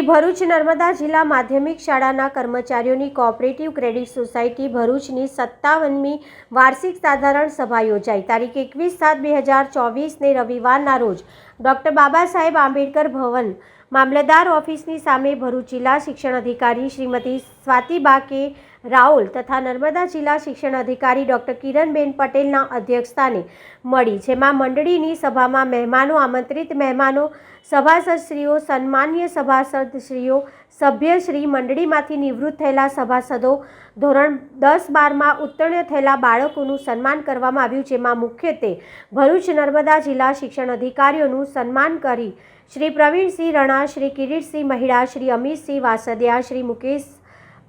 ભરૂચ નર્મદા જિલ્લા માધ્યમિક શાળાના કર્મચારીઓની કોઓપરેટિવ ક્રેડિટ સોસાયટી ભરૂચની 57મી વાર્ષિક સાધારણ સભા યોજાઈ. તારીખ 21/7/2024ને રવિવારના રોજ ડૉક્ટર બાબા સાહેબ આંબેડકર ભવન, મામલતદાર ઓફિસની સામે ભરૂચ જિલ્લા શિક્ષણ અધિકારી શ્રીમતી સ્વાતિબા કે રાઓલ તથા નર્મદા જિલ્લા શિક્ષણ અધિકારી ડૉક્ટર કિરણબેન પટેલના અધ્યક્ષસ્થાને મળી, જેમાં મંડળીની સભામાં મહેમાનો, આમંત્રિત મહેમાનો, સભાસદશ્રીઓ, સન્માનીય સભાસદશ્રીઓ, સભ્યશ્રી, મંડળીમાંથી નિવૃત્ત થયેલા સભાસદો, ધોરણ 10-12માં ઉત્તીર્ણ થયેલા બાળકોનું સન્માન કરવામાં આવ્યું, જેમાં મુખ્યત્વે ભરૂચ નર્મદા જિલ્લા શિક્ષણ અધિકારીઓનું સન્માન કરી શ્રી પ્રવીણસિંહ રણા, શ્રી કિરીટસિંહ મહિડા, શ્રી અમિતસિંહ વાસદિયા, શ્રી મુકેશ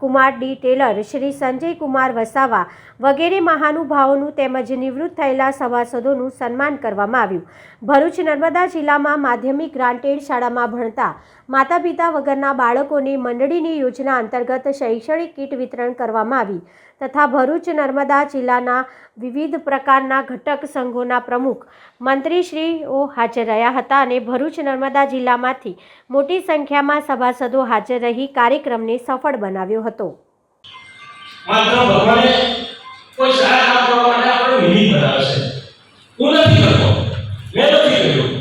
કુમાર ડી ટેલર, શ્રી સંજય કુમાર વસાવા વગેરે મહાનુભાવોનું તેમજ નિવૃત્ત થયેલા સભાસદોનું સન્માન કરવામાં આવ્યું. ભરૂચ નર્મદા જિલ્લામાં માધ્યમિક ગ્રાન્ટેડ શાળામાં ભણતા માતા પિતા વગરના બાળકોને મંડળીની યોજના અંતર્ગત શૈક્ષણિક કીટ વિતરણ કરવામાં આવી તથા ભરૂચ નર્મદા જિલ્લાના વિવિધ પ્રકારના ઘટક સંઘોના પ્રમુખ મંત્રીશ્રીઓ હાજર રહ્યા હતા અને ભરૂચ નર્મદા જિલ્લામાંથી મોટી સંખ્યામાં સભાસદો હાજર રહી કાર્યક્રમને સફળ બનાવ્યો હતો. માત્ર ભગવાને કોઈ સારા કામ કરવા માટે આપણે નિમિત્ત બનાવે છે. હું નથી કરતો, મેં નથી કર્યું,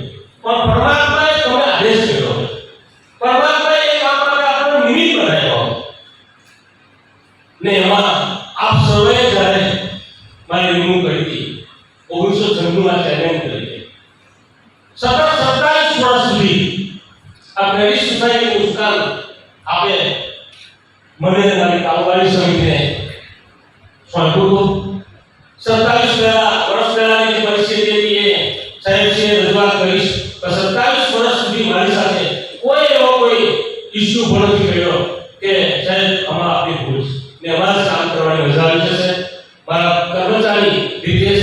પણ પરમાત્માએ તમને આદેશ કર્યો. પરમાત્માએ એ કામ માટે આપણને નિમિત્ત બનાવ્યો. ને એમાં આપ સૌએ જ્યારે મારી નિમણૂક કરી હતી 1996માં ચેરમેન તરીકે, સતત 27 વર્ષ સુધી આ ક્રેડિટ સોસાયટીનું ઉત્થાન આપે મને મારી કારોબારી સમિતિને સોંપ્યું હતું. 27 વર્ષ પહેલાની જે પરિસ્થિતિ હતી એ સાહેબશ્રીએ રજૂઆત કરીશ. 27 વર્ષ સુધી મારી સાથે કોઈ એવો કોઈ ઇસ્યુ પણ નથી કર્યો કે સાહેબ આમાં આપણી ભૂલ છે ને એમાં જ કામ કરવાની મજા આવી જશે. મારા કર્મચારી રીતે